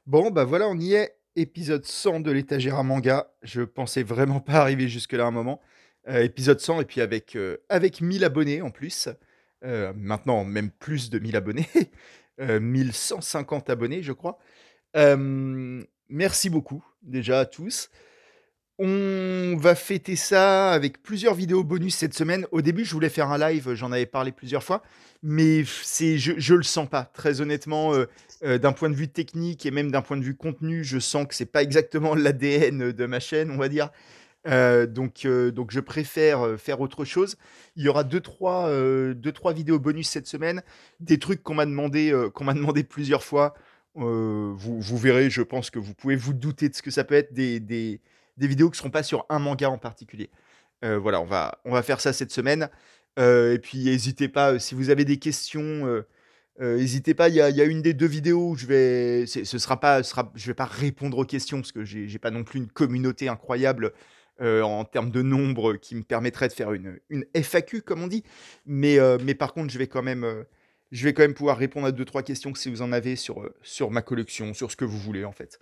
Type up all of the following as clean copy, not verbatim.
Bon, bah voilà, on y est. Épisode 100 de l'étagère à manga. Je pensais vraiment pas arriver jusque-là un moment. Épisode 100, et puis avec 1000 abonnés en plus. Maintenant, même plus de 1000 abonnés. 1150 abonnés, je crois. Merci beaucoup, déjà à tous. On va fêter ça avec plusieurs vidéos bonus cette semaine. Au début, je voulais faire un live, j'en avais parlé plusieurs fois, mais je le sens pas. Très honnêtement, d'un point de vue technique et même d'un point de vue contenu, je sens que c'est pas exactement l'ADN de ma chaîne, on va dire. Donc je préfère faire autre chose. Il y aura deux, trois vidéos bonus cette semaine, des trucs qu'on m'a demandé plusieurs fois. Vous verrez, je pense que vous pouvez vous douter de ce que ça peut être, des vidéos qui ne seront pas sur un manga en particulier. Voilà, on va faire ça cette semaine. Et puis n'hésitez pas, si vous avez des questions, n'hésitez pas. Il y a une des deux vidéos où je vais pas répondre aux questions parce que j'ai pas non plus une communauté incroyable en termes de nombre qui me permettrait de faire une FAQ comme on dit. Mais par contre, je vais quand même pouvoir répondre à deux trois questions si vous en avez sur ma collection, sur ce que vous voulez en fait.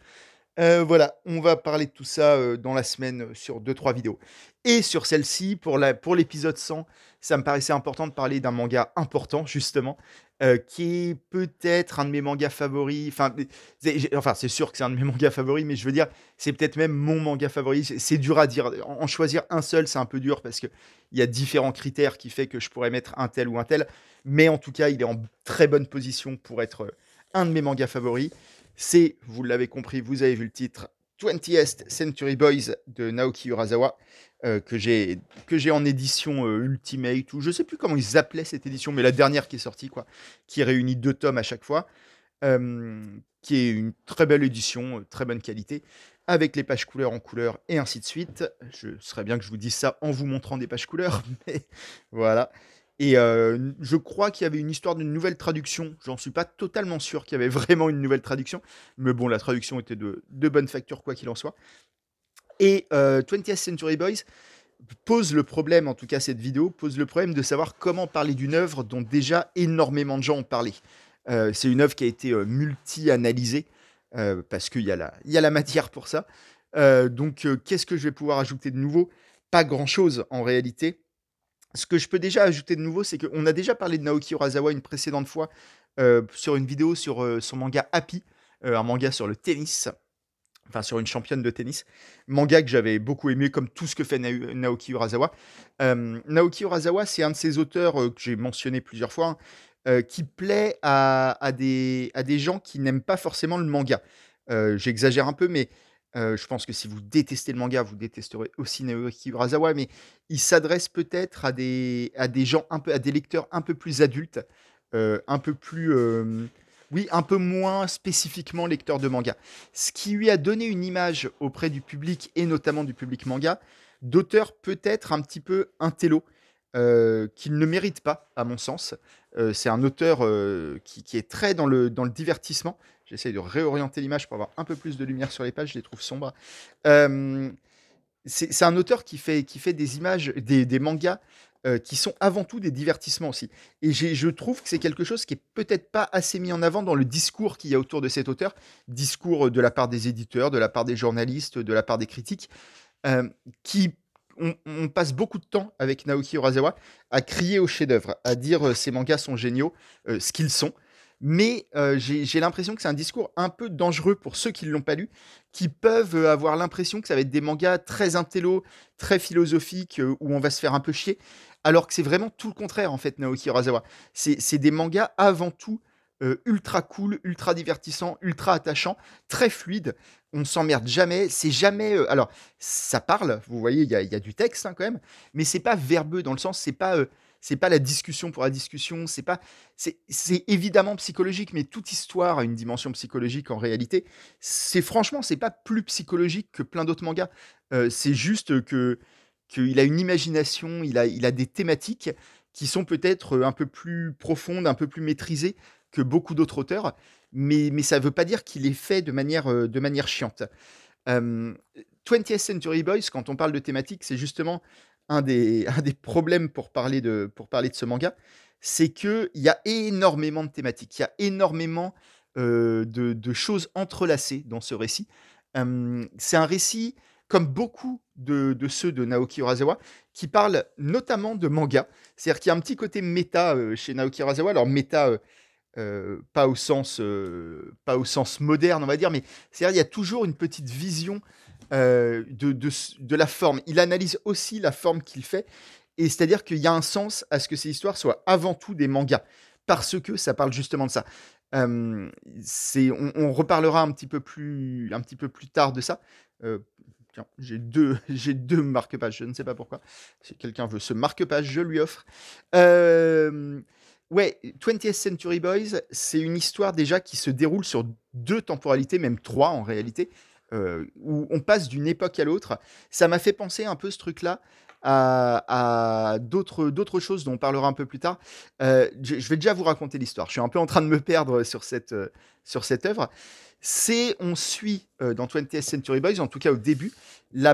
Voilà, on va parler de tout ça, dans la semaine, sur deux trois vidéos. Et sur celle-ci, pour l'épisode 100, ça me paraissait important de parler d'un manga important justement, qui est peut-être un de mes mangas favoris. C'est sûr que c'est un de mes mangas favoris, mais je veux dire, c'est peut-être même mon manga favori. C'est dur à dire. En choisir un seul, c'est un peu dur parce qu'il y a différents critères qui fait que je pourrais mettre un tel ou un tel. Mais en tout cas, il est en très bonne position pour être, un de mes mangas favoris. C'est, vous l'avez compris, vous avez vu le titre, 20th Century Boys de Naoki Urasawa, que j'ai en édition Ultimate, ou je sais plus comment ils appelaient cette édition, mais la dernière qui est sortie, quoi, qui réunit deux tomes à chaque fois, qui est une très belle édition, très bonne qualité, avec les pages couleurs en couleur et ainsi de suite. Je serais bien que je vous dise ça en vous montrant des pages couleurs, mais voilà. Et je crois qu'il y avait une histoire d'une nouvelle traduction. J'en suis pas totalement sûr qu'il y avait vraiment une nouvelle traduction. Mais bon, la traduction était de bonne facture, quoi qu'il en soit. Et 20th Century Boys pose le problème, en tout cas cette vidéo, pose le problème de savoir comment parler d'une œuvre dont déjà énormément de gens ont parlé. C'est une œuvre qui a été multi-analysée, parce il y a la matière pour ça. Qu'est-ce que je vais pouvoir ajouter de nouveau? Pas grand-chose en réalité. Ce que je peux déjà ajouter de nouveau, c'est qu'on a déjà parlé de Naoki Urasawa une précédente fois sur une vidéo sur son manga Happy, un manga sur le tennis, enfin sur une championne de tennis, manga que j'avais beaucoup aimé comme tout ce que fait Naoki Urasawa. Naoki Urasawa, c'est un de ces auteurs que j'ai mentionné plusieurs fois, hein, qui plaît à des gens qui n'aiment pas forcément le manga. J'exagère un peu, mais je pense que si vous détestez le manga, vous détesterez aussi Naoki Urasawa, mais il s'adresse peut-être à des gens à des lecteurs un peu plus adultes, un peu plus, oui, un peu moins spécifiquement lecteurs de manga. Ce qui lui a donné une image auprès du public et notamment du public manga, d'auteur peut-être un petit peu intello, qu'il ne mérite pas, à mon sens. C'est un auteur qui est très dans le divertissement. J'essaye de réorienter l'image pour avoir un peu plus de lumière sur les pages, je les trouve sombres. Euh, c'est un auteur qui fait des images, des mangas qui sont avant tout des divertissements aussi. Et je trouve que c'est quelque chose qui est peut-être pas assez mis en avant dans le discours qu'il y a autour de cet auteur, discours de la part des éditeurs, de la part des journalistes, de la part des critiques, euh, qui on passe beaucoup de temps avec Naoki Urasawa à crier au chef-d'œuvre, à dire ces mangas sont géniaux, ce qu'ils sont. Mais j'ai l'impression que c'est un discours un peu dangereux pour ceux qui ne l'ont pas lu, qui peuvent avoir l'impression que ça va être des mangas très intello, très philosophiques, où on va se faire un peu chier, alors que c'est vraiment tout le contraire en fait, Naoki Urasawa. C'est des mangas avant tout ultra cool, ultra divertissant, ultra attachant, très fluide. On s'emmerde jamais, c'est jamais. Alors, ça parle, vous voyez, il y a du texte hein, quand même, mais c'est pas verbeux dans le sens, c'est pas la discussion pour la discussion, c'est évidemment psychologique, mais toute histoire a une dimension psychologique en réalité. C'est franchement, c'est pas plus psychologique que plein d'autres mangas. C'est juste que qu'il a une imagination, il a des thématiques qui sont peut-être un peu plus profondes, un peu plus maîtrisées que beaucoup d'autres auteurs, mais ça ne veut pas dire qu'il est fait de manière chiante. 20th Century Boys, quand on parle de thématiques, c'est justement un des problèmes pour parler de ce manga, c'est qu'il y a énormément de thématiques, il y a énormément de choses entrelacées dans ce récit. C'est un récit, comme beaucoup de ceux de Naoki Urasawa, qui parle notamment de manga. C'est-à-dire qu'il y a un petit côté méta, chez Naoki Urasawa. Alors méta, pas au sens moderne, on va dire, mais c'est-à-dire il y a toujours une petite vision de la forme. Il analyse aussi la forme qu'il fait, et c'est-à-dire qu'il y a un sens à ce que ces histoires soient avant tout des mangas, parce que ça parle justement de ça. On reparlera un petit peu plus tard de ça. Tiens, j'ai deux marque-pages, je ne sais pas pourquoi. Si quelqu'un veut ce marque-page, je lui offre. Euh, Ouais, 20th Century Boys, c'est une histoire déjà qui se déroule sur deux temporalités, même trois en réalité, où on passe d'une époque à l'autre. Ça m'a fait penser un peu ce truc-là à d'autres choses dont on parlera un peu plus tard. Je vais déjà vous raconter l'histoire. Je suis un peu en train de me perdre sur cette œuvre. On suit dans 20th Century Boys, en tout cas au début, une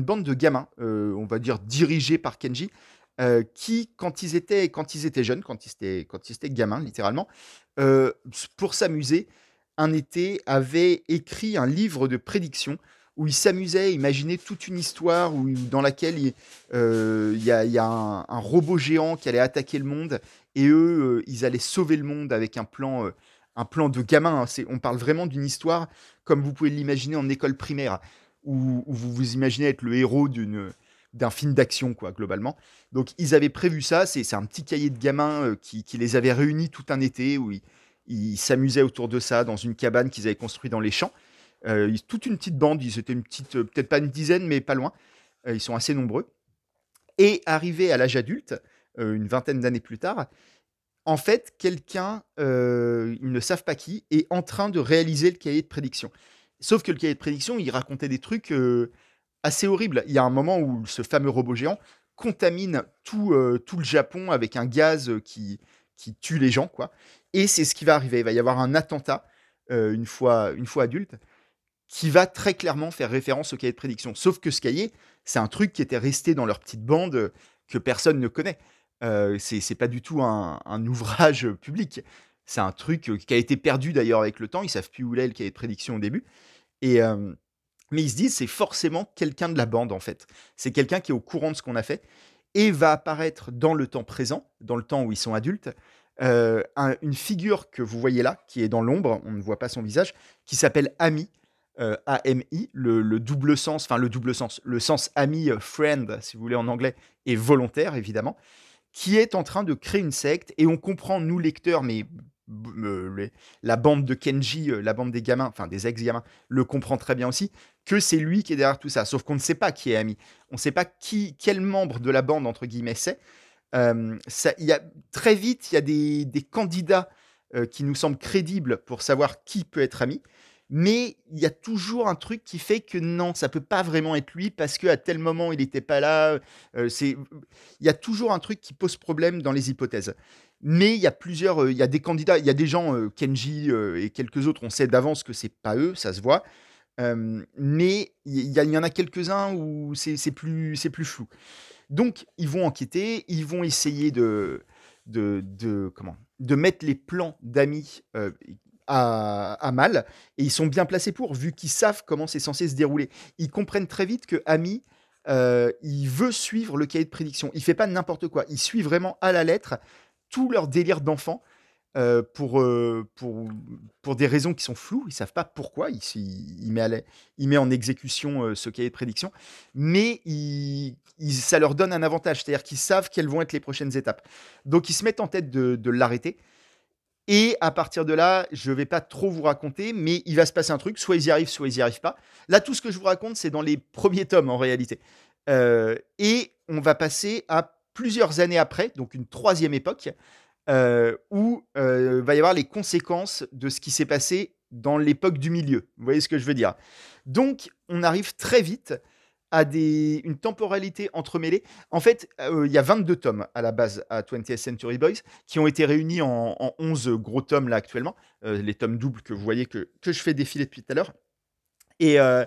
bande de gamins, on va dire dirigés par Kenji, qui, quand ils étaient jeunes, quand ils étaient gamins, littéralement, euh, pour s'amuser, un été, avaient écrit un livre de prédictions où ils s'amusaient à imaginer toute une histoire dans laquelle il y a un robot géant qui allait attaquer le monde et eux, ils allaient sauver le monde avec un plan de gamin. Hein. On parle vraiment d'une histoire comme vous pouvez l'imaginer en école primaire, où vous vous imaginez être le héros d'un film d'action, quoi, globalement. Donc, ils avaient prévu ça. C'est un petit cahier de gamins qui les avait réunis tout un été où ils s'amusaient autour de ça dans une cabane qu'ils avaient construite dans les champs. Toute une petite bande. Ils étaient une petite, peut-être pas une dizaine, mais pas loin. Ils sont assez nombreux. Et arrivé à l'âge adulte, une vingtaine d'années plus tard, en fait, quelqu'un, ils ne savent pas qui, est en train de réaliser le cahier de prédiction. Sauf que le cahier de prédiction, il racontait des trucs assez horrible. Il y a un moment où ce fameux robot géant contamine tout le Japon avec un gaz qui tue les gens, quoi. Et c'est ce qui va arriver. Il va y avoir un attentat une fois adulte qui va très clairement faire référence au cahier de prédiction. Sauf que ce cahier, c'est un truc qui était resté dans leur petite bande que personne ne connaît. C'est pas du tout un ouvrage public. C'est un truc qui a été perdu d'ailleurs avec le temps. Ils savent plus où est le cahier de prédiction au début. Et, mais ils se disent, c'est forcément quelqu'un de la bande, en fait. C'est quelqu'un qui est au courant de ce qu'on a fait et va apparaître dans le temps présent, dans le temps où ils sont adultes, une figure que vous voyez là, qui est dans l'ombre, on ne voit pas son visage, qui s'appelle Ami, A-M-I, le double sens, enfin le sens ami, friend, si vous voulez en anglais, est volontaire, évidemment, qui est en train de créer une secte, et on comprend, nous lecteurs, mais la bande de Kenji, la bande des gamins, enfin des ex-gamins, le comprend très bien aussi, que c'est lui qui est derrière tout ça. Sauf qu'on ne sait pas qui est Ami. On ne sait pas quel membre de la bande, entre guillemets, c'est. Très vite, il y a des candidats qui nous semblent crédibles pour savoir qui peut être Ami. Mais il y a toujours un truc qui fait que non, ça peut pas vraiment être lui parce qu'à tel moment il n'était pas là. Il y a toujours un truc qui pose problème dans les hypothèses. Mais il y a il y a des candidats, il y a des gens, Kenji et quelques autres, on sait d'avance que c'est pas eux, ça se voit. Mais il y en a quelques-uns où c'est plus flou. Donc ils vont enquêter, ils vont essayer de mettre les plans d'amis à mal, et ils sont bien placés pour, vu qu'ils savent comment c'est censé se dérouler. Ils comprennent très vite que Ami, il veut suivre le cahier de prédiction. Il fait pas n'importe quoi. Il suit vraiment à la lettre tout leur délire d'enfant euh, pour, euh, pour, pour des raisons qui sont floues. Ils savent pas pourquoi il met en exécution ce cahier de prédiction, mais ça leur donne un avantage, c'est-à-dire qu'ils savent quelles vont être les prochaines étapes. Donc ils se mettent en tête de l'arrêter. Et à partir de là, je vais pas trop vous raconter, mais il va se passer un truc, soit ils y arrivent, soit ils y arrivent pas. Là, tout ce que je vous raconte, c'est dans les premiers tomes en réalité. Et on va passer à plusieurs années après, donc une troisième époque, où va y avoir les conséquences de ce qui s'est passé dans l'époque du milieu. Vous voyez ce que je veux dire? Donc, on arrive très vite à une temporalité entremêlée. En fait, il y a 22 tomes à la base à 20th Century Boys qui ont été réunis en 11 gros tomes là actuellement, les tomes doubles que vous voyez que je fais défiler depuis tout à l'heure. Et, euh,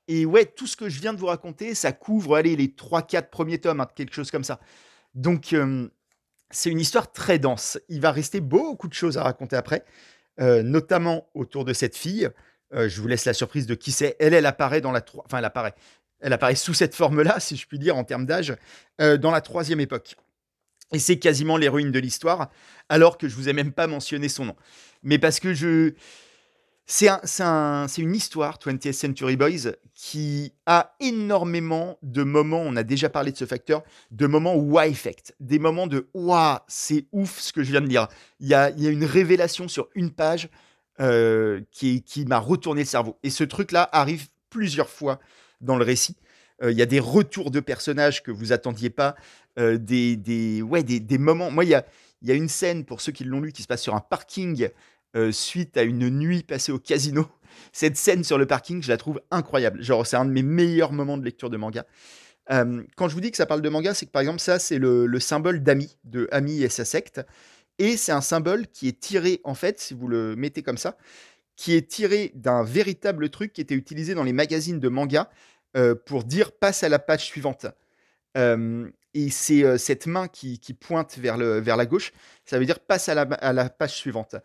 et ouais, tout ce que je viens de vous raconter, ça couvre allez, les trois quatre premiers tomes, hein, quelque chose comme ça. Donc, c'est une histoire très dense. Il va rester beaucoup de choses à raconter après. notamment autour de cette fille. Je vous laisse la surprise de qui c'est. Elle apparaît dans enfin, elle apparaît sous cette forme-là, si je puis dire, en termes d'âge, dans la troisième époque. Et c'est quasiment l'héroïne de l'histoire, alors que je vous ai même pas mentionné son nom. Mais parce que c'est une histoire, 20th Century Boys, qui a énormément de moments, on a déjà parlé de ce facteur, de moments wow effect, des moments de waouh, c'est ouf ce que je viens de dire. Il y a une révélation sur une page qui m'a retourné le cerveau. Et ce truc-là arrive plusieurs fois dans le récit. Il y a des retours de personnages que vous attendiez pas, des moments. Moi, il y a une scène, pour ceux qui l'ont lu, qui se passe sur un parking suite à une nuit passée au casino. Cette scène sur le parking, je la trouve incroyable. Genre, c'est un de mes meilleurs moments de lecture de manga. Quand je vous dis que ça parle de manga, c'est que par exemple, ça, c'est le symbole d'Ami, de Ami et sa secte. Et c'est un symbole qui est tiré, en fait, si vous le mettez comme ça, qui est tiré d'un véritable truc qui était utilisé dans les magazines de manga pour dire passe à la page suivante. Et c'est cette main qui pointe vers la gauche, ça veut dire passe à la page suivante.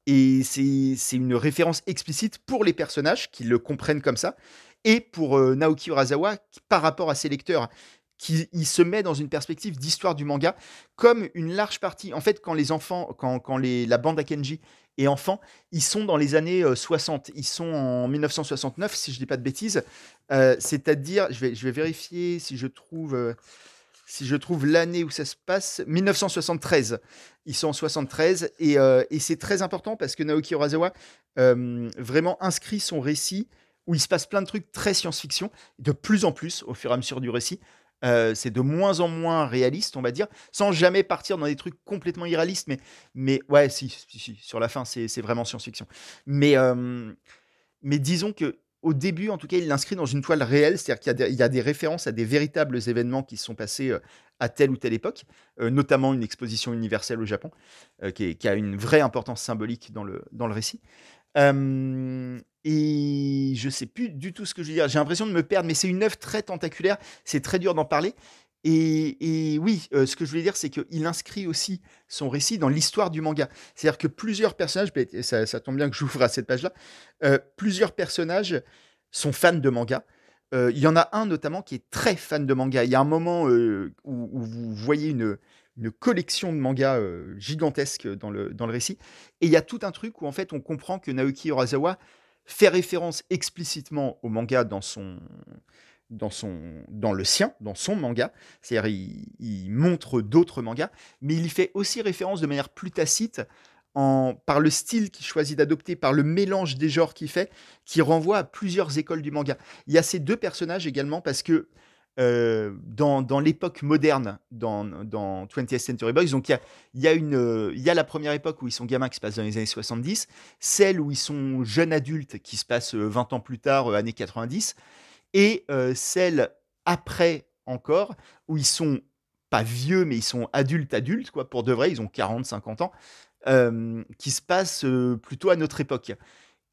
Et c'est une référence explicite pour les personnages qui le comprennent comme ça, et pour Naoki Urasawa par rapport à ses lecteurs, qui il se met dans une perspective d'histoire du manga comme une large partie. En fait, quand les enfants, la bande Akenji est enfant, ils sont dans les années 60. Ils sont en 1969, si je dis pas de bêtises. C'est-à-dire, je vais vérifier si je trouve l'année où ça se passe, 1973. Ils sont en 73 et c'est très important parce que Naoki Urasawa vraiment inscrit son récit où il se passe plein de trucs très science-fiction, de plus en plus au fur et à mesure du récit. C'est de moins en moins réaliste, on va dire, sans jamais partir dans des trucs complètement irréalistes, mais ouais, si, sur la fin, c'est vraiment science-fiction. Mais, mais disons que au début, en tout cas, il l'inscrit dans une toile réelle, c'est-à-dire il y a des références à des véritables événements qui se sont passés à telle ou telle époque, notamment une exposition universelle au Japon, qui a une vraie importance symbolique dans le récit. Et je sais plus du tout ce que je veux dire. J'ai l'impression de me perdre, mais c'est une œuvre très tentaculaire. C'est très dur d'en parler. Et oui, ce que je voulais dire, c'est qu'il inscrit aussi son récit dans l'histoire du manga. C'est-à-dire que plusieurs personnages, et ça tombe bien que j'ouvre à cette page-là, plusieurs personnages sont fans de manga. Il y en a un notamment qui est très fan de manga. Il y a un moment où vous voyez une collection de mangas gigantesque dans le récit. Et il y a tout un truc où en fait on comprend que Naoki Urasawa fait référence explicitement au manga dans le sien, dans son manga. C'est-à-dire il montre d'autres mangas, mais il y fait aussi référence de manière plus tacite par le style qu'il choisit d'adopter, par le mélange des genres qu'il fait, qui renvoie à plusieurs écoles du manga. Il y a ces deux personnages également parce que dans l'époque moderne, dans 20th Century Boys, donc il y a la première époque où ils sont gamins qui se passe dans les années 70, celle où ils sont jeunes adultes qui se passe 20 ans plus tard, années 90, et celle après encore où ils sont pas vieux, mais ils sont adultes, quoi, pour de vrai, ils ont 40, 50 ans, qui se passe plutôt à notre époque.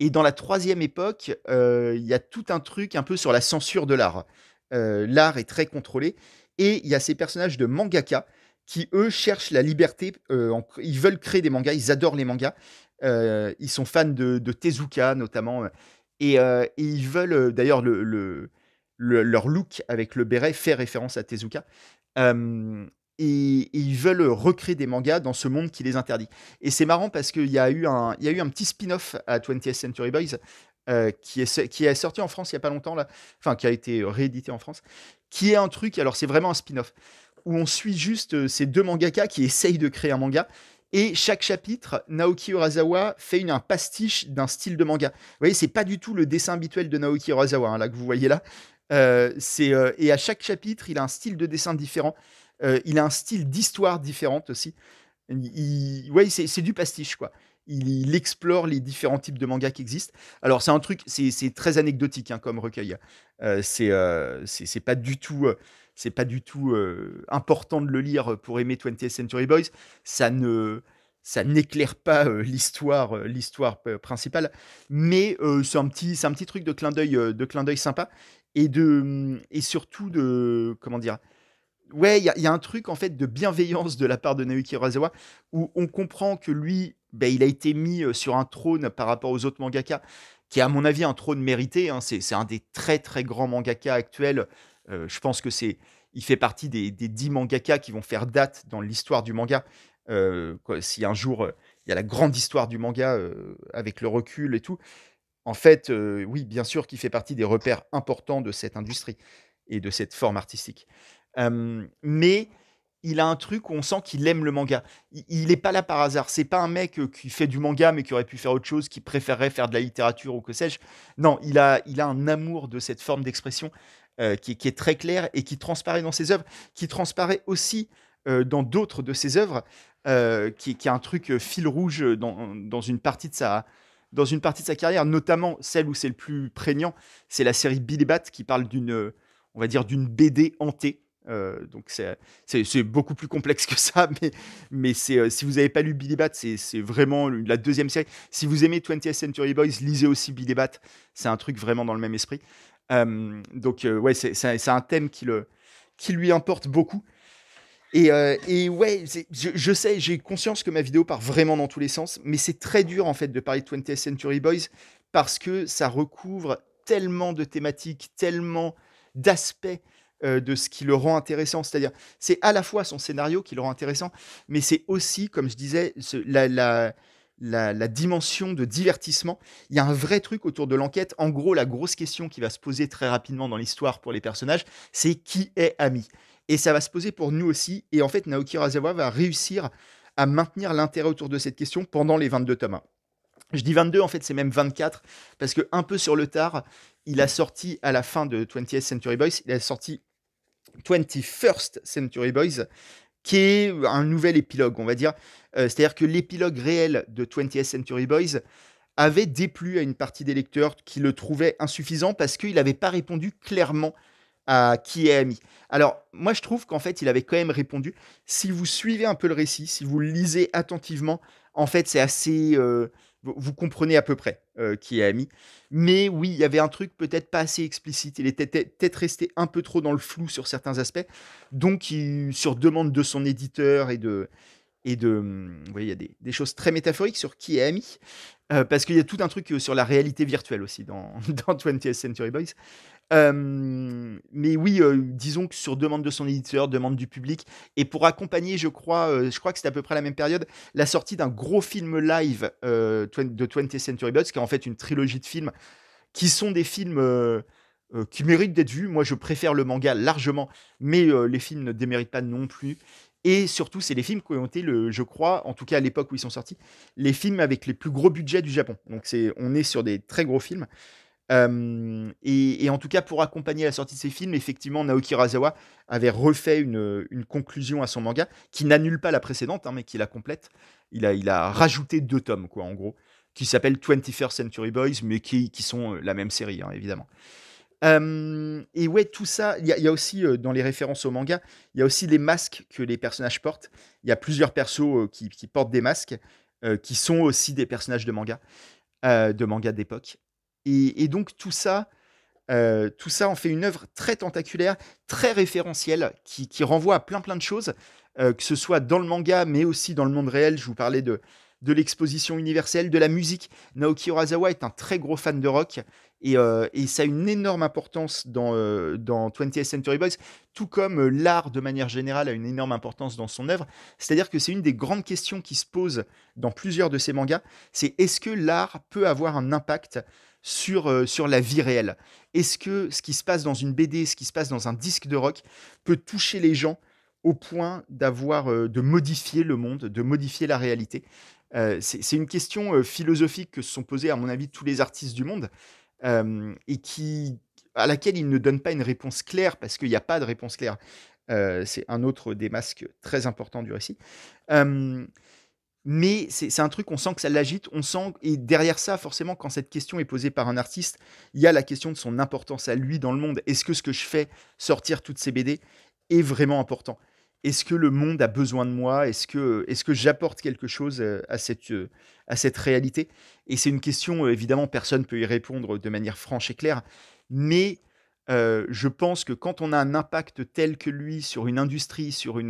Et dans la troisième époque, il y a tout un truc un peu sur la censure de l'art. L'art est très contrôlé. Et il y a ces personnages de mangaka qui, eux, cherchent la liberté. Ils veulent créer des mangas, ils adorent les mangas. Ils sont fans de Tezuka, notamment. Et ils veulent, d'ailleurs, leur look avec le béret fait référence à Tezuka. Euh, et ils veulent recréer des mangas dans ce monde qui les interdit. Et c'est marrant parce qu'il il y a eu un petit spin-off à 20th Century Boys qui est sorti en France il n'y a pas longtemps, là, enfin qui a été réédité en France, qui est un truc, alors c'est vraiment un spin-off, où on suit juste ces deux mangaka qui essayent de créer un manga. Et chaque chapitre, Naoki Urasawa fait un pastiche d'un style de manga. Vous voyez, c'est pas du tout le dessin habituel de Naoki Urasawa, hein, là que vous voyez là. Et à chaque chapitre, il a un style de dessin différent. Il a un style d'histoire différente aussi. Ouais, c'est du pastiche, quoi. Il explore les différents types de mangas qui existent. Alors, c'est un truc, c'est très anecdotique hein, comme recueil. C'est pas du tout, c'est pas du tout important de le lire pour aimer 20th Century Boys. Ça ne, ça n'éclaire pas l'histoire principale, mais c'est un petit truc de clin d'œil sympa et surtout de, comment dire, ouais, il y a un truc en fait de bienveillance de la part de Naoki Urasawa où on comprend que lui, il a été mis sur un trône par rapport aux autres mangaka, qui est à mon avis un trône mérité, hein. C'est un des très très grands mangaka actuels. Je pense que il fait partie des 10 mangaka qui vont faire date dans l'histoire du manga. Si un jour il y a la grande histoire du manga avec le recul et tout, en fait, oui, bien sûr qu'il fait partie des repères importants de cette industrie et de cette forme artistique. Mais il a un truc où on sent qu'il aime le manga. Il est pas là par hasard. C'est pas un mec qui fait du manga mais qui aurait pu faire autre chose, qui préférerait faire de la littérature ou que sais-je. Non, il a un amour de cette forme d'expression qui est très clair et qui transparaît dans ses œuvres, qui transparaît aussi dans d'autres de ses œuvres, qui a un truc fil rouge dans une partie de sa carrière, notamment celle où c'est le plus prégnant, c'est la série Billy Bat qui parle on va dire, d'une BD hantée. Donc c'est beaucoup plus complexe que ça, mais si vous n'avez pas lu Billy Bat, c'est vraiment la deuxième série. Si vous aimez 20th Century Boys, lisez aussi Billy Bat. C'est un truc vraiment dans le même esprit. Donc ouais, c'est un thème qui lui importe beaucoup. Et ouais, je sais, j'ai conscience que ma vidéo part vraiment dans tous les sens, mais c'est très dur en fait de parler de 20th Century Boys parce que ça recouvre tellement de thématiques, tellement d'aspects de ce qui le rend intéressant. C'est-à-dire, c'est à la fois son scénario qui le rend intéressant, mais c'est aussi, comme je disais, la dimension de divertissement. Il y a un vrai truc autour de l'enquête. En gros, la grosse question qui va se poser très rapidement dans l'histoire pour les personnages, c'est qui est Ami. Et ça va se poser pour nous aussi. Et en fait, Naoki Urasawa va réussir à maintenir l'intérêt autour de cette question pendant les 22 tomes. Je dis 22, en fait, c'est même 24, parce que un peu sur le tard, il a sorti à la fin de 20th Century Boys, il a sorti 21st Century Boys, qui est un nouvel épilogue, on va dire. C'est-à-dire que l'épilogue réel de 20th Century Boys avait déplu à une partie des lecteurs qui le trouvaient insuffisant parce qu'il n'avait pas répondu clairement à qui est Ami. Alors, moi, je trouve qu'en fait, il avait quand même répondu. Si vous suivez un peu le récit, si vous le lisez attentivement, en fait, c'est assez. Vous comprenez à peu près qui est Ami. Mais oui, il y avait un truc peut-être pas assez explicite. Il était peut-être resté un peu trop dans le flou sur certains aspects. Donc, sur demande de son éditeur vous voyez, il y a des choses très métaphoriques sur qui est Ami, parce qu'il y a tout un truc sur la réalité virtuelle aussi dans 20th Century Boys. Mais oui, disons que sur demande de son éditeur, demande du public, et pour accompagner, je crois que c'était à peu près la même période, la sortie d'un gros film live de 20th Century Boys, qui est en fait une trilogie de films, qui sont des films qui méritent d'être vus. Moi, je préfère le manga largement, mais les films ne déméritent pas non plus. Et surtout, c'est les films qui ont été, je crois, en tout cas à l'époque où ils sont sortis, les films avec les plus gros budgets du Japon. Donc on est sur des très gros films. Et en tout cas, pour accompagner la sortie de ces films, effectivement, Naoki Urasawa avait refait une conclusion à son manga qui n'annule pas la précédente, hein, mais qui la complète. Il a rajouté 2 tomes, quoi, en gros, qui s'appellent 21st Century Boys, mais qui sont la même série, hein, évidemment. Et ouais, tout ça, il y a aussi dans les références au manga, il y a aussi les masques que les personnages portent. Il y a plusieurs persos qui portent des masques, qui sont aussi des personnages de manga d'époque. Et donc tout ça en fait une œuvre très tentaculaire, très référentielle, qui renvoie à plein plein de choses, que ce soit dans le manga, mais aussi dans le monde réel. Je vous parlais de l'exposition universelle, de la musique. Naoki Urasawa est un très gros fan de rock, et ça a une énorme importance dans 20th Century Boys, tout comme l'art de manière générale a une énorme importance dans son œuvre. C'est-à-dire que c'est une des grandes questions qui se posent dans plusieurs de ses mangas, c'est est-ce que l'art peut avoir un impact sur la vie réelle? Est-ce que ce qui se passe dans une BD, ce qui se passe dans un disque de rock peut toucher les gens au point de modifier le monde, de modifier la réalité? C'est une question philosophique que se sont posées, à mon avis, tous les artistes du monde, et à laquelle ils ne donnent pas une réponse claire, parce qu'il n'y a pas de réponse claire. C'est un autre des masques très importants du récit. Euh, mais c'est un truc, on sent que ça l'agite, on sent, et derrière ça, forcément, quand cette question est posée par un artiste, il y a la question de son importance à lui dans le monde. Est-ce que ce que je fais, sortir toutes ces BD, est vraiment important? Est-ce que le monde a besoin de moi? Est-ce que j'apporte quelque chose à cette réalité? Et c'est une question, évidemment, personne ne peut y répondre de manière franche et claire, mais je pense que quand on a un impact tel que lui sur une industrie, sur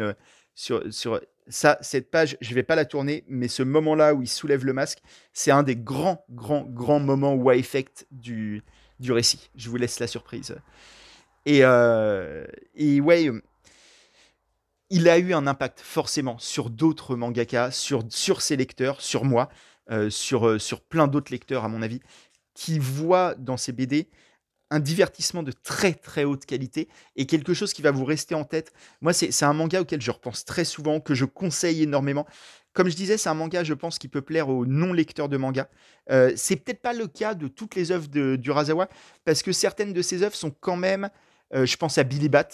Ça, cette page, je vais pas la tourner, mais ce moment-là où il soulève le masque, c'est un des grands, grands, grands moments wow effect du récit. Je vous laisse la surprise. Et, euh, et ouais, il a eu un impact forcément sur d'autres mangaka, sur ses lecteurs, sur moi, sur plein d'autres lecteurs à mon avis, qui voient dans ces BD un divertissement de très très haute qualité et quelque chose qui va vous rester en tête. Moi, c'est un manga auquel je repense très souvent, que je conseille énormément. Comme je disais, c'est un manga, je pense, qui peut plaire aux non-lecteurs de manga. C'est peut-être pas le cas de toutes les œuvres d'Urasawa, parce que certaines de ses œuvres sont quand même, je pense à Billy Bat,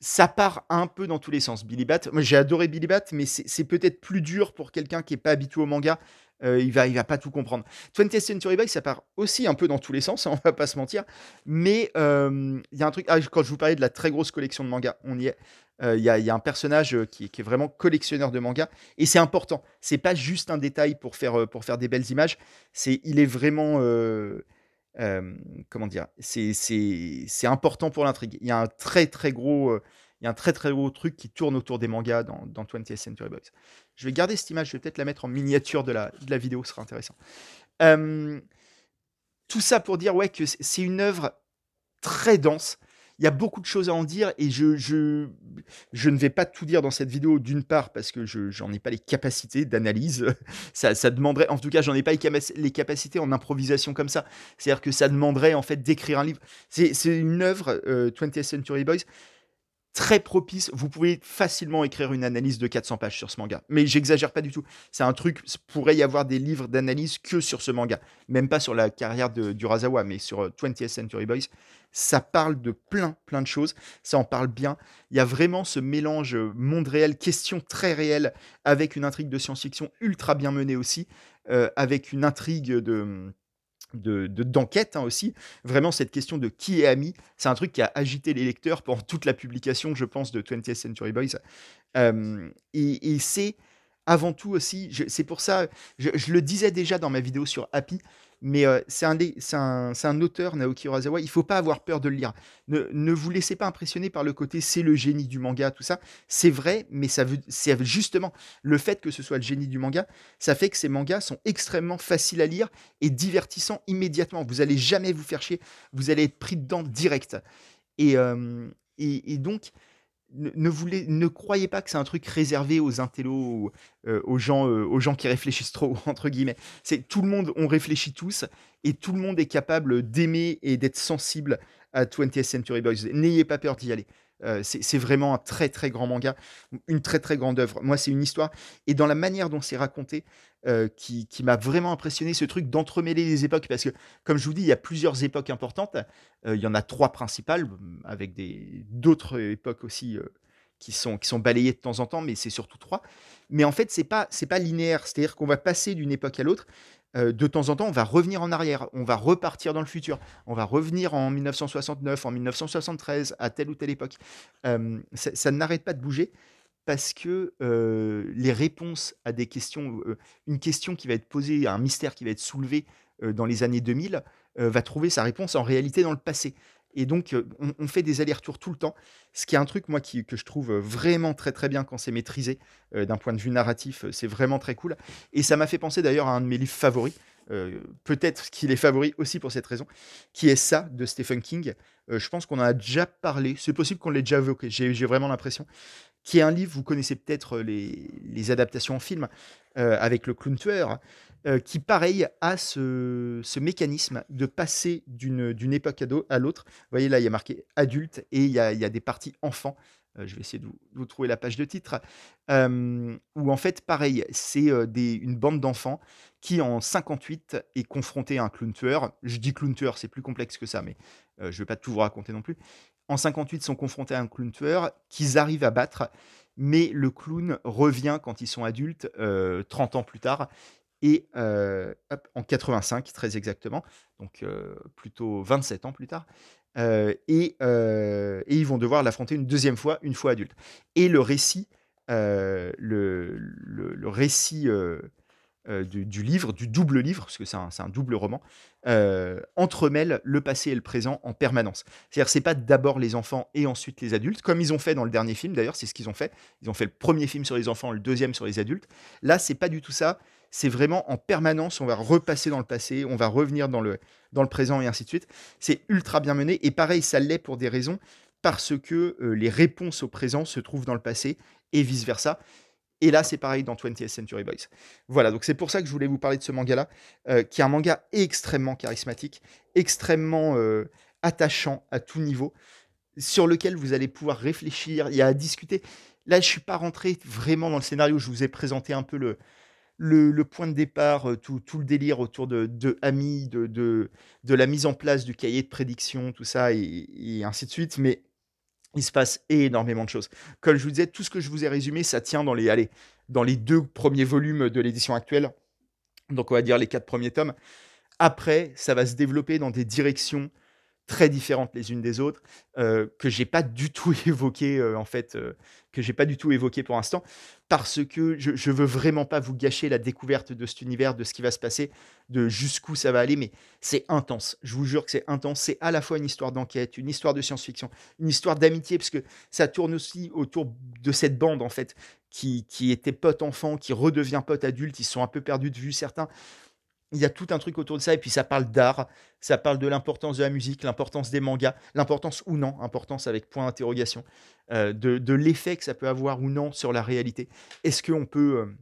ça part un peu dans tous les sens. Billy Bat, moi j'ai adoré Billy Bat, mais c'est peut-être plus dur pour quelqu'un qui est pas habitué au manga. Il va pas tout comprendre. 20th Century Boys, ça part aussi un peu dans tous les sens, hein, on va pas se mentir. Mais il y a un truc. Ah, quand je vous parlais de la très grosse collection de mangas, on y est. Il y a un personnage qui est vraiment collectionneur de mangas et c'est important. C'est pas juste un détail pour faire des belles images. Il est vraiment comment dire, c'est important pour l'intrigue. Il y a un très très gros truc qui tourne autour des mangas dans 20th Century Boys. Je vais garder cette image, je vais peut-être la mettre en miniature de la vidéo, ce sera intéressant. Euh, tout ça pour dire ouais que c'est une œuvre très dense. Il y a beaucoup de choses à en dire et je ne vais pas tout dire dans cette vidéo, d'une part parce que j'en ai pas les capacités d'analyse. Ça demanderait, en tout cas, j'en ai pas les capacités en improvisation comme ça. C'est-à-dire que ça demanderait en fait d'écrire un livre. C'est une œuvre, 20th Century Boys, très propice. Vous pouvez facilement écrire une analyse de 400 pages sur ce manga. Mais j'exagère pas du tout. C'est un truc, pourrait y avoir des livres d'analyse que sur ce manga. Même pas sur la carrière d'Urasawa, mais sur 20th Century Boys. Ça parle de plein, plein de choses. Ça en parle bien. Il y a vraiment ce mélange monde réel, question très réelle, avec une intrigue de science-fiction ultra bien menée aussi, avec une intrigue d'enquête hein, aussi. Vraiment, cette question de qui est ami, c'est un truc qui a agité les lecteurs pendant toute la publication, je pense, de 20th Century Boys. Et c'est avant tout aussi, c'est pour ça, je le disais déjà dans ma vidéo sur Happy, mais c'est un auteur, Naoki Urasawa, il ne faut pas avoir peur de le lire. Ne vous laissez pas impressionner par le côté c'est le génie du manga, tout ça. C'est vrai, mais c'est justement le fait que ce soit le génie du manga, ça fait que ces mangas sont extrêmement faciles à lire et divertissants immédiatement. Vous allez jamais vous faire chier, vous allez être pris dedans direct. Et, donc, ne croyez pas que c'est un truc réservé aux intellos, aux gens qui réfléchissent trop, entre guillemets. C'est tout le monde, on réfléchit tous, et tout le monde est capable d'aimer et d'être sensible à 20th Century Boys. N'ayez pas peur d'y aller. C'est vraiment un très très grand manga, une très très grande œuvre. Moi, c'est une histoire, et dans la manière dont c'est raconté, qui m'a vraiment impressionné, ce truc d'entremêler les époques, parce que, comme je vous dis, il y a plusieurs époques importantes. Il y en a trois principales, avec d'autres époques aussi qui sont balayées de temps en temps, mais c'est surtout trois. Mais en fait, c'est pas linéaire, c'est-à-dire qu'on va passer d'une époque à l'autre. De temps en temps, on va revenir en arrière, on va repartir dans le futur, on va revenir en 1969, en 1973, à telle ou telle époque. Ça n'arrête pas de bouger parce que les réponses à des questions, une question qui va être posée, un mystère qui va être soulevé dans les années 2000, va trouver sa réponse en réalité dans le passé. Et donc, on fait des allers-retours tout le temps, ce qui est un truc, moi, que je trouve vraiment très très bien quand c'est maîtrisé, d'un point de vue narratif, c'est vraiment très cool. Et ça m'a fait penser d'ailleurs à un de mes livres favoris, peut-être qu'il est favori aussi pour cette raison, qui est ça de Stephen King. Je pense qu'on en a déjà parlé, c'est possible qu'on l'ait déjà évoqué, j'ai vraiment l'impression qui est un livre, vous connaissez peut-être les adaptations en film, avec le clown tueur, qui, pareil, a ce mécanisme de passer d'une époque à l'autre. Vous voyez, là, il y a marqué adulte et il y a des parties enfants. Je vais essayer de vous trouver la page de titre. Où, en fait, pareil, c'est une bande d'enfants qui, en 58, est confrontée à un clown tueur. Je dis clown tueur, c'est plus complexe que ça, mais je ne vais pas tout vous raconter non plus. En 58, sont confrontés à un clown tueur qu'ils arrivent à battre, mais le clown revient quand ils sont adultes, 30 ans plus tard, et hop, en 85 très exactement, donc plutôt 27 ans plus tard, et ils vont devoir l'affronter une deuxième fois, une fois adulte. Et le récit, le récit du livre, du double livre, parce que c'est un double roman, entremêle le passé et le présent en permanence. C'est-à-dire, c'est pas d'abord les enfants et ensuite les adultes, comme ils ont fait dans le dernier film d'ailleurs, c'est ce qu'ils ont fait. Ils ont fait le premier film sur les enfants, le deuxième sur les adultes. Là, c'est pas du tout ça. C'est vraiment en permanence, on va repasser dans le passé, on va revenir dans le présent et ainsi de suite. C'est ultra bien mené et pareil, ça l'est pour des raisons parce que les réponses au présent se trouvent dans le passé et vice-versa. Et là, c'est pareil dans 20th Century Boys. Voilà, donc c'est pour ça que je voulais vous parler de ce manga-là, qui est un manga extrêmement charismatique, extrêmement attachant à tout niveau, sur lequel vous allez pouvoir réfléchir, il y a à discuter. Là, je ne suis pas rentré vraiment dans le scénario, je vous ai présenté un peu le point de départ, tout le délire autour de Ami, de la mise en place du cahier de prédiction, tout ça, et ainsi de suite. Mais il se passe énormément de choses. Comme je vous disais, tout ce que je vous ai résumé, ça tient dans les 2 premiers volumes de l'édition actuelle. Donc on va dire les 4 premiers tomes. Après, ça va se développer dans des directions très différentes les unes des autres, que j'ai pas du tout évoqué, en fait, que j'ai pas du tout évoqué pour l'instant, parce que je veux vraiment pas vous gâcher la découverte de cet univers, de ce qui va se passer, de jusqu'où ça va aller, mais c'est intense. Je vous jure que c'est intense. C'est à la fois une histoire d'enquête, une histoire de science-fiction, une histoire d'amitié, parce que ça tourne aussi autour de cette bande, en fait, qui était pote enfant, qui redevient pote adulte. Ils se sont un peu perdus de vue, certains. Il y a tout un truc autour de ça, et puis ça parle d'art, ça parle de l'importance de la musique, l'importance des mangas, l'importance ou non, importance avec point d'interrogation, de l'effet que ça peut avoir ou non sur la réalité. Est-ce qu'on peut,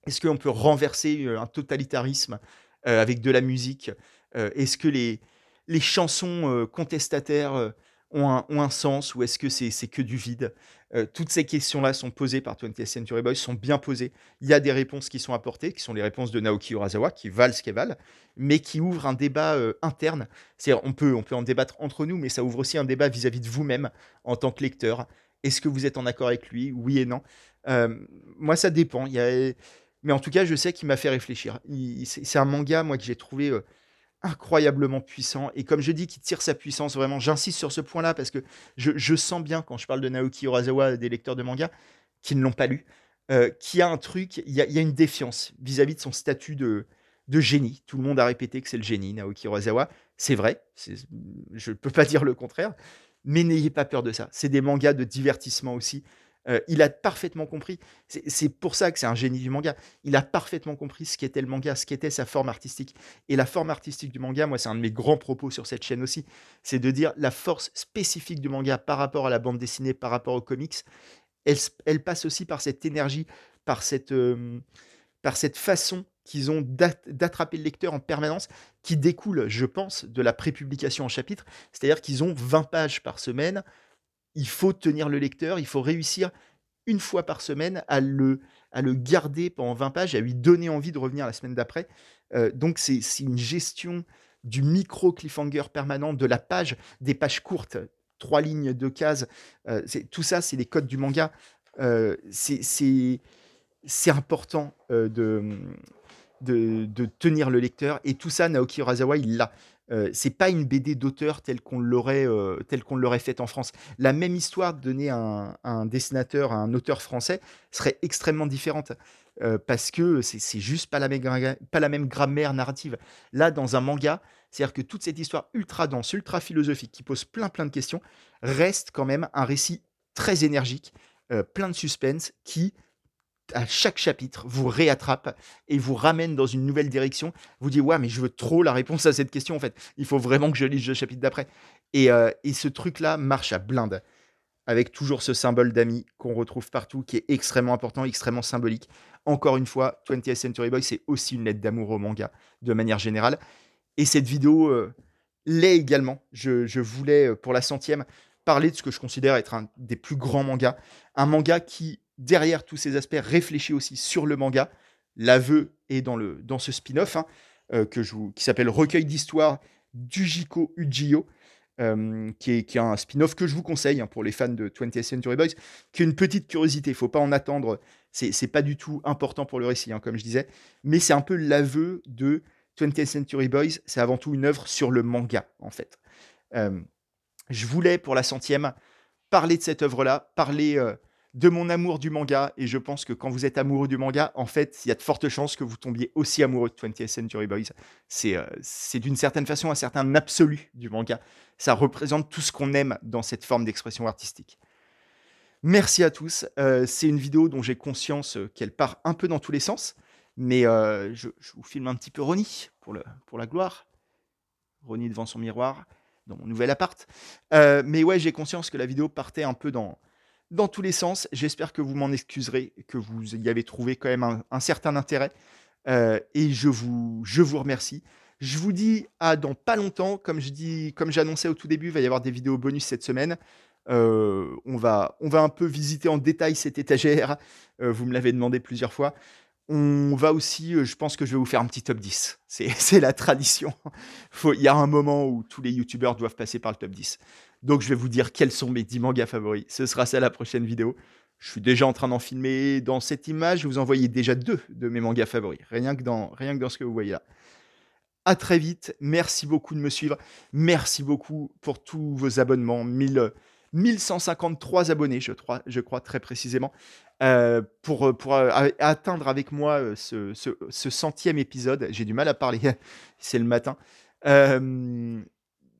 est-ce qu'on peut renverser un totalitarisme avec de la musique? Est-ce que les chansons contestataires ont un sens, ou est-ce que c'est que du vide? Toutes ces questions-là sont posées par 20th Century Boys, sont bien posées. Il y a des réponses qui sont apportées, qui sont les réponses de Naoki Urasawa, qui valent ce qu'elles valent, mais qui ouvrent un débat interne. C'est-à-dire, on peut en débattre entre nous, mais ça ouvre aussi un débat vis-à-vis de vous-même en tant que lecteur. Est-ce que vous êtes en accord avec lui? Oui et non. Euh, Moi, ça dépend. Mais en tout cas, je sais qu'il m'a fait réfléchir. C'est un manga, moi, que j'ai trouvé incroyablement puissant. Et comme je dis, qui tire sa puissance, vraiment, j'insiste sur ce point-là parce que je sens bien, quand je parle de Naoki Urasawa, des lecteurs de manga, qui ne l'ont pas lu, qu'il y a un truc, il y a une défiance vis-à-vis de son statut de génie. Tout le monde a répété que c'est le génie, Naoki Urasawa. C'est vrai, je ne peux pas dire le contraire, mais n'ayez pas peur de ça. C'est des mangas de divertissement aussi. Il a parfaitement compris. C'est pour ça que c'est un génie du manga. Il a parfaitement compris ce qu'était le manga, ce qu'était sa forme artistique. Et la forme artistique du manga, moi, c'est un de mes grands propos sur cette chaîne aussi. C'est de dire la force spécifique du manga par rapport à la bande dessinée, par rapport aux comics, elle passe aussi par cette énergie, par cette façon qu'ils ont d'attraper le lecteur en permanence, qui découle, je pense, de la prépublication en chapitre. C'est-à-dire qu'ils ont 20 pages par semaine. Il faut tenir le lecteur, il faut réussir une fois par semaine à le garder pendant 20 pages et à lui donner envie de revenir la semaine d'après. Donc c'est une gestion du micro cliffhanger permanent, de la page, des pages courtes, 3 lignes, 2 cases. Tout ça, c'est les codes du manga. C'est important de tenir le lecteur. Et tout ça, Naoki Urasawa, il l'a. C'est pas une BD d'auteur telle qu'on l'aurait faite en France. La même histoire donnée à un dessinateur, à un auteur français, serait extrêmement différente. Parce que c'est juste pas la même grammaire narrative. Là, dans un manga, c'est-à-dire que toute cette histoire ultra dense, ultra philosophique, qui pose plein plein de questions, reste quand même un récit très énergique, plein de suspense, qui à chaque chapitre, vous réattrape et vous ramène dans une nouvelle direction. Vous dites, ouais, mais je veux trop la réponse à cette question, en fait. Il faut vraiment que je lise le chapitre d'après. Et ce truc-là marche à blinde, avec toujours ce symbole d'ami qu'on retrouve partout, qui est extrêmement important, extrêmement symbolique. Encore une fois, 20th Century Boy, c'est aussi une lettre d'amour au manga, de manière générale. Et cette vidéo l'est également. Je voulais, pour la centième, parler de ce que je considère être un des plus grands mangas. Un manga qui, derrière tous ces aspects, réfléchit aussi sur le manga. L'aveu est dans ce spin-off, hein, qui s'appelle Recueil d'histoire d'Ujiko Ujiyo, qui est un spin-off que je vous conseille, hein, pour les fans de 20th Century Boys, qui est une petite curiosité. Il ne faut pas en attendre. C'est pas du tout important pour le récit, hein, comme je disais. Mais c'est un peu l'aveu de 20th Century Boys. C'est avant tout une œuvre sur le manga, en fait. Euh, je voulais, pour la centième, parler de cette œuvre-là, parler de mon amour du manga et je pense que quand vous êtes amoureux du manga, en fait, il y a de fortes chances que vous tombiez aussi amoureux de 20th Century Boys. C'est d'une certaine façon un certain absolu du manga. Ça représente tout ce qu'on aime dans cette forme d'expression artistique. Merci à tous. C'est une vidéo dont j'ai conscience qu'elle part un peu dans tous les sens, mais je vous filme un petit peu Ronnie pour la gloire. Ronnie devant son miroir dans mon nouvel appart. Mais ouais, j'ai conscience que la vidéo partait un peu dans tous les sens. J'espère que vous m'en excuserez, que vous y avez trouvé quand même un certain intérêt. Et je vous remercie. Je vous dis à dans pas longtemps. Comme j'annonçais au tout début, il va y avoir des vidéos bonus cette semaine. On va un peu visiter en détail cette étagère. Vous me l'avez demandé plusieurs fois. On va aussi, je pense que je vais vous faire un petit top 10. C'est la tradition. Il y a un moment où tous les youtubeurs doivent passer par le top 10. Donc je vais vous dire quels sont mes 10 mangas favoris. Ce sera ça la prochaine vidéo. Je suis déjà en train d'en filmer. Dans cette image, je vous envoyais déjà 2 de mes mangas favoris. Rien que dans ce que vous voyez là. À très vite. Merci beaucoup de me suivre. Merci beaucoup pour tous vos abonnements. 1153 abonnés, je crois très précisément, pour atteindre avec moi ce centième épisode. J'ai du mal à parler, c'est le matin.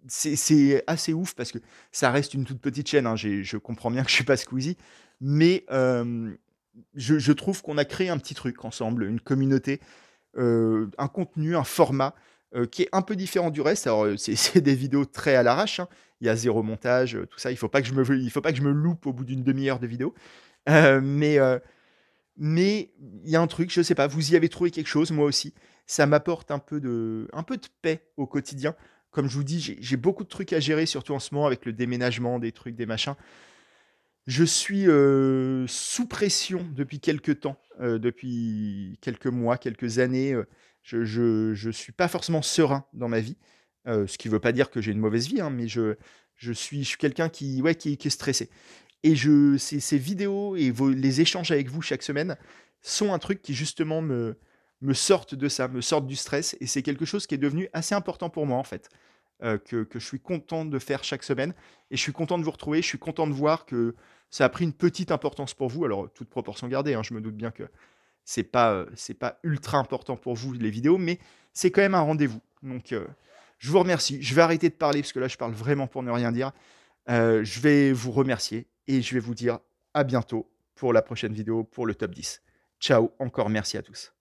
C'est assez ouf parce que ça reste une toute petite chaîne. Hein. Je comprends bien que je suis pas Squeezie, mais je trouve qu'on a créé un petit truc ensemble, une communauté, un contenu, un format qui est un peu différent du reste. Alors, c'est des vidéos très à l'arrache. Hein. Il y a zéro montage, tout ça. Il faut pas que je me loupe au bout d'une demi-heure de vidéo. Euh, mais euh, mais il y a un truc, je sais pas, vous y avez trouvé quelque chose, moi aussi. Ça m'apporte un peu de paix au quotidien. Comme je vous dis, j'ai beaucoup de trucs à gérer, surtout en ce moment avec le déménagement, des trucs, des machins. Je suis sous pression depuis quelques temps, depuis quelques mois, quelques années. Je suis pas forcément serein dans ma vie, ce qui veut pas dire que j'ai une mauvaise vie, hein, mais je suis quelqu'un qui est stressé. Et ces vidéos et les échanges avec vous chaque semaine sont un truc qui justement me sortent de ça, me sortent du stress. Et c'est quelque chose qui est devenu assez important pour moi en fait, que je suis content de faire chaque semaine. Et je suis content de vous retrouver, je suis content de voir que ça a pris une petite importance pour vous. Alors, toute proportion gardée, hein, je me doute bien que c'est pas ultra important pour vous les vidéos, mais c'est quand même un rendez-vous. Donc, je vous remercie. Je vais arrêter de parler parce que là, je parle vraiment pour ne rien dire. Je vais vous remercier et je vais vous dire à bientôt pour la prochaine vidéo, pour le top 10. Ciao, encore merci à tous.